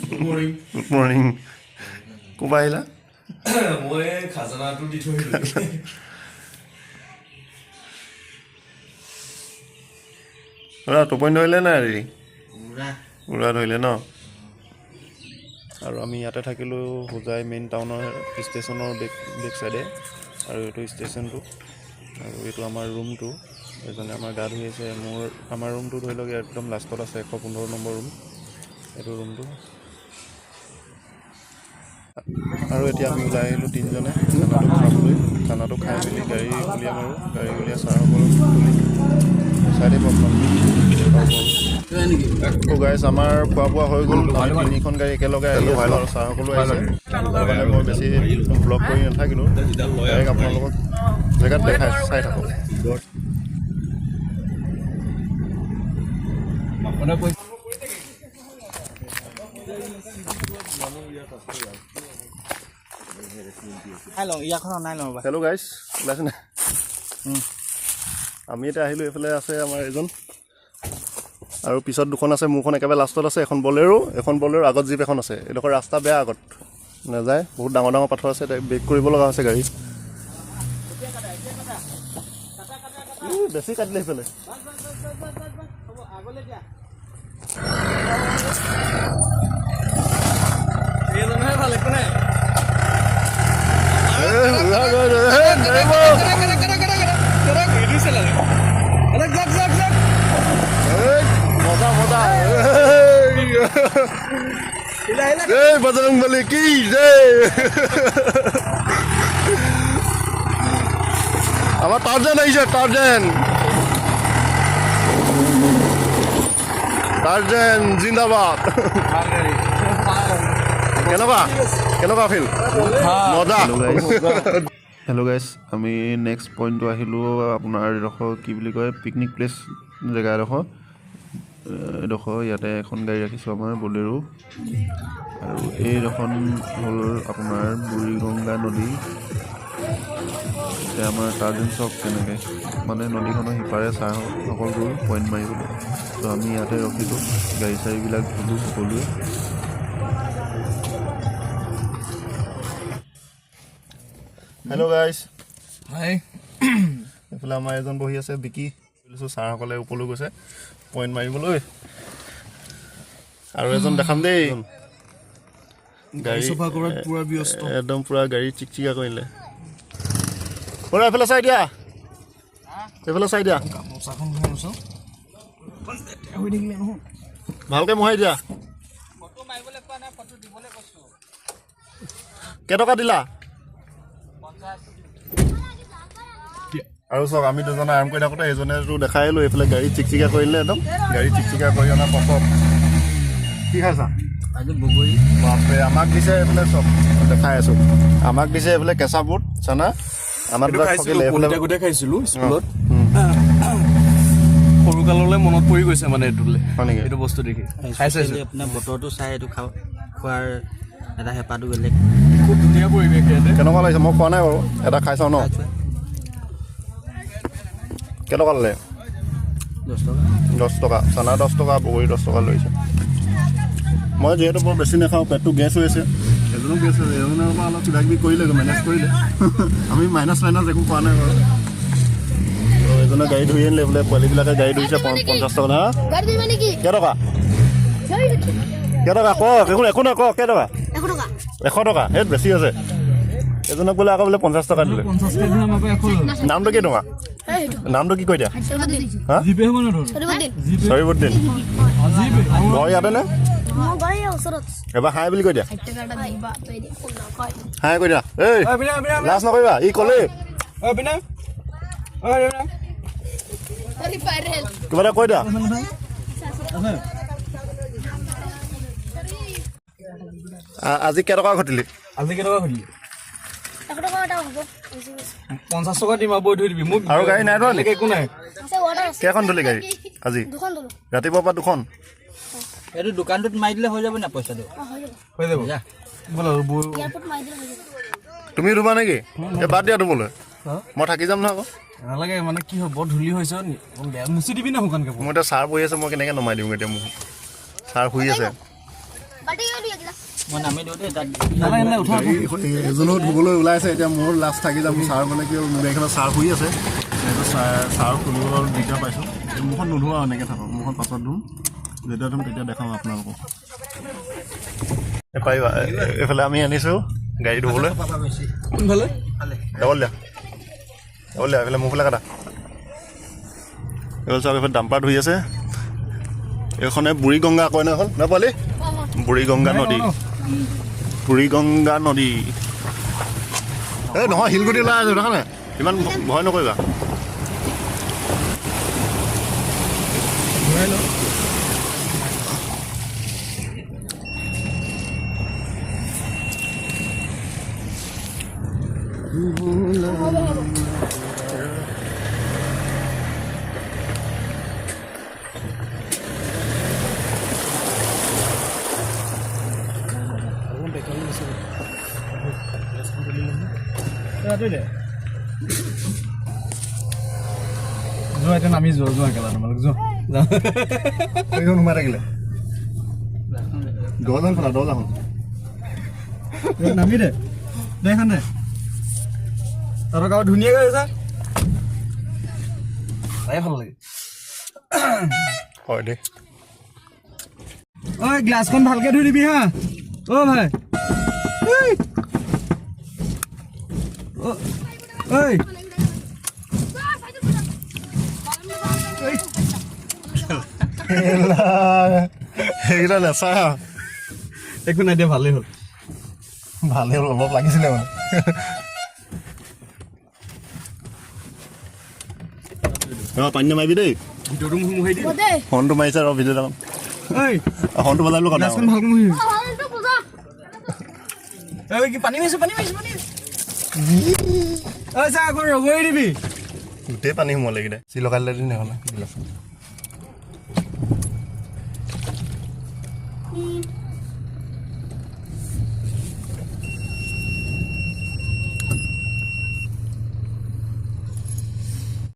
Good morning. Kuba আহিলা? মই খাজানাটো দি থৈ আহিলোঁ। টোপনি ধৰিলে নাই হেৰি? উৰা ধৰিলে ন? আৰু আমি ইয়াতে থাকিলোঁ হোজাই মেইন টাউনৰ ষ্টেচনৰ বেক চাইডে। আৰু এইটো ষ্টেচনটো আৰু এইটো আমাৰ ৰুমটো। এজনে আমাৰ গা ধুই আছে। আমাৰ ৰুমটো ধৰি লওক একদম লাষ্টত আছে 115 নম্বৰ ৰুম। এইটো ৰুমটো। আৰু এতিয়া আমি ওলাই আহিলোঁ তিনিজনে খানাটো খাবলৈ। খানাটো খাই মেলি গাড়ী উলিয়াম আৰু গাড়ী উলিয়াই ছাৰসকলক তুলি চাই দিব গাইছ। আমাৰ খোৱা বোৱা হৈ গ'ল। আমি তিনিখন গাড়ী একেলগে আহিলোঁ আৰু ছাৰসকলো আহিছে। তাৰ কাৰণে মই বেছি ব্লগ কৰি নাথাকিলোঁ। ডাইৰেক্ট আপোনালোকক জেগাত দেখাই চাই থাকক। হেল্ল' গাইছ, ওলাইছে নাই? আমি এতিয়া আহিলোঁ। এইফালে আছে আমাৰ এজন আৰু পিছত দুখন আছে। মোৰখন একেবাৰে লাষ্টত আছে। এখন বলেৰো আগত জীপ এখন আছে। এইডোখৰ ৰাস্তা বেয়া, আগত নাযায়। বহুত ডাঙৰ ডাঙৰ পাথৰ আছে। ব্ৰেক কৰিব লগা হৈছে গাড়ী। বেছি কাটিলে সেইফালে। बजरंगबली की जय। আমাৰ টাৰ্জেন আইছে। টাৰ্জেন জিন্দাবাদ। কেনেকুৱা ফিল? মজা। হেল্ল' গাইছ, আমি নেক্সট পইণ্টটো আহিলোঁ আপোনাৰ এডোখৰ কি বুলি কয় পিকনিক প্লেচ জেগা এডোখৰ ইয়াতে এখন গাড়ী ৰাখিছোঁ আমাৰ বলেৰো। আৰু এইডোখন হ'ল আপোনাৰ বুঢ়ীগংগা নদী। এতিয়া আমাৰ টাৰ্জেন চক কেনেকৈ মানে নদীখনৰ সিপাৰে ছাৰসকল গ'ল পইণ্ট মাৰিবলৈ। ত' আমি ইয়াতে ৰখিলোঁ, গাড়ী চাড়ীবিলাক ধুলোঁ সকলোৱে। হেল্ল' গাইছ। হাই। এইফালে আমাৰ এজন বহি আছে বিকি। ছাৰসকলে ওপৰলৈ গৈছে পইণ্ট মাৰিবলৈ। আৰু এজন দেখাম দেই, গাড়ী চফা কৰাত পুৰা ব্যস্ত, একদম পুৰা গাড়ী চিকচিকা কৰিলে। এইফালে চাই দিয়া, ভালকৈ মোহাৰি দিয়া। কেইটকা দিলা? আৰু চাওক, আমি দুজনে আৰাম কৰি থাকোঁতে সেইজনেতো দেখাই আহিলোঁ। এইফালে গাড়ী চিকচিকা কৰিলে একদম। গাড়ী চিকচিকা কৰি অনাৰ পাছত কি খাইছা? বাপৰে, আমাক দিছে এইফালে চব দেখাই আছোঁ। আমাক দিছে এইফালে কেঁচা বুট চানা। আমাৰ খাইছিলোঁ স্কুলত। সৰুকাললৈ মনত পৰি গৈছে মানে এইটো বস্তু দেখি। আপোনাৰ বতৰটো চাই এইটো খোৱাৰ এটা হেঁপাহটো বেলেগ। খুব ধুনীয়া পৰিৱেশ ইয়াতে। কেনেকুৱা লাগিছে? মই খোৱা নাই বাৰু, এটা খাই চাওঁ ন। কেইটকা ল'লে? 10 টকা। চানা 10 টকা, বগৰী 10 টকা লৈছে। মই যিহেতু বৰ বেছি নাখাওঁ, পেটটো গেছ হৈ আছে। এজনো গেছ হৈ আছে, এজনৰ পৰা অলপ কিবা কিবি কৰিলে, মেনেজ কৰিলে। আমি মাইনাছ একো পোৱা নাই বাৰু। এজনে গাড়ী ধুই আনিলে বোলে, পোৱালীবিলাকে গাড়ী ধুইছে 50 টকা। হা কেইটকা? ক একো নাই, ক কেইটকা? 100 টকা। সেই বেছি আছে। এজনক বোলে আকৌ বোলে 50 টকা দিলে। নামটো কি তোমাৰ? নামটো কি কৈ দিয়া? চৰিবুদ্দিন। ঘৰ ইয়াতে নে? এবাৰ হাই বুলি কৈ দিয়া। হাই কৈ দিয়া। এই লাজ নকৰিবা, ই ক'লেই কিবা এটা কৈ দিয়া। আজি কেইটকা ঘটিলি? 50 টকা দিম আৰু বৈ থৈ দিবি মোক। আৰু গাড়ী নাই ধৰা নেকি? একো নাই। কেইখন ধুলি গাড়ী আজি? ৰাতিপুৱাৰ পৰা 2খন। এইটো দোকানটোত মাৰি দিলে হৈ যাব না পইচাটো? হৈ যাব। তুমি ধুবা নেকি? বাদ দিয়া ধুবলৈ, মই থাকি যাম নহয় আকৌ। নালাগে মানে কি হয়, বৰ ধূলি হৈছে, মুচি দিবি না শুকানকৈ। মোৰ এতিয়া ছাৰ বহি আছে, মই কেনেকৈ নমাই দিম এতিয়া? মোক ছাৰ শুই আছে। মই নামি দিওঁ দেই তাত এজনো ধুবলৈ ওলাইছে এতিয়া মোৰ লাষ্ট থাকি যাম ছাৰ মানে কি গাড়ীখনত ছাৰ শুই আছে সেইটো ছাৰ খুলিবলৈ দিগদাৰ পাইছোঁ মুখত নোধোৱা এনেকৈ থাকক মুখত পাছত ধুম যেতিয়া ধুম তেতিয়া দেখাম আপোনালোকক পাৰিবা এইফালে আমি আনিছোঁ গাড়ী ধুবলৈ কোনফালে ডাবল দিয়া এইফালে মোৰফালে কাটা এইফালে চাওক এইফালে ডাম্পাৰ ধুই আছে এইখনে বুঢ়ীগংগা কয় ন এখন নাপালি বুঢ়ীগংগা নদী এই নহয় শিলগুটি ওলাই আছে দেখা নাই ইমান ভয় নকৰিবা যোৱা এতিয়া নামি যোৱা একেলা তোমালোক যোৱা এইখন সোমাই থাকিলে দহজন খোলা নামি দে দেখান দে তাৰ গাঁৱত ধুনীয়াকৈ আছে চাই ভাল লাগে হয় দেই ঐ গ্লাছখন ভালকৈ ধুই দিবি হা অ' ভাই ঐ সেইকেইটা নেচা একো নাই দিয়া ভালেই হ'ল ভালেই হ'ল অলপ লাগিছিলে মানে পানী নামাৰিবি দেই ভিতৰটো মোহাৰি দি হৰ্ণটো মাৰিছে আৰু ভিডিঅ'টো ঐ হৰ্ণটো বজালো কথা গ্লাছখন ভালকৈ মোহাৰি ঐ কি পানী মাৰিছোঁ ঐ চা আকৌ ৰগৰি দিবি গোটেই পানী সোমালে এইকেইটা চিলকাই দিলে দিন এখন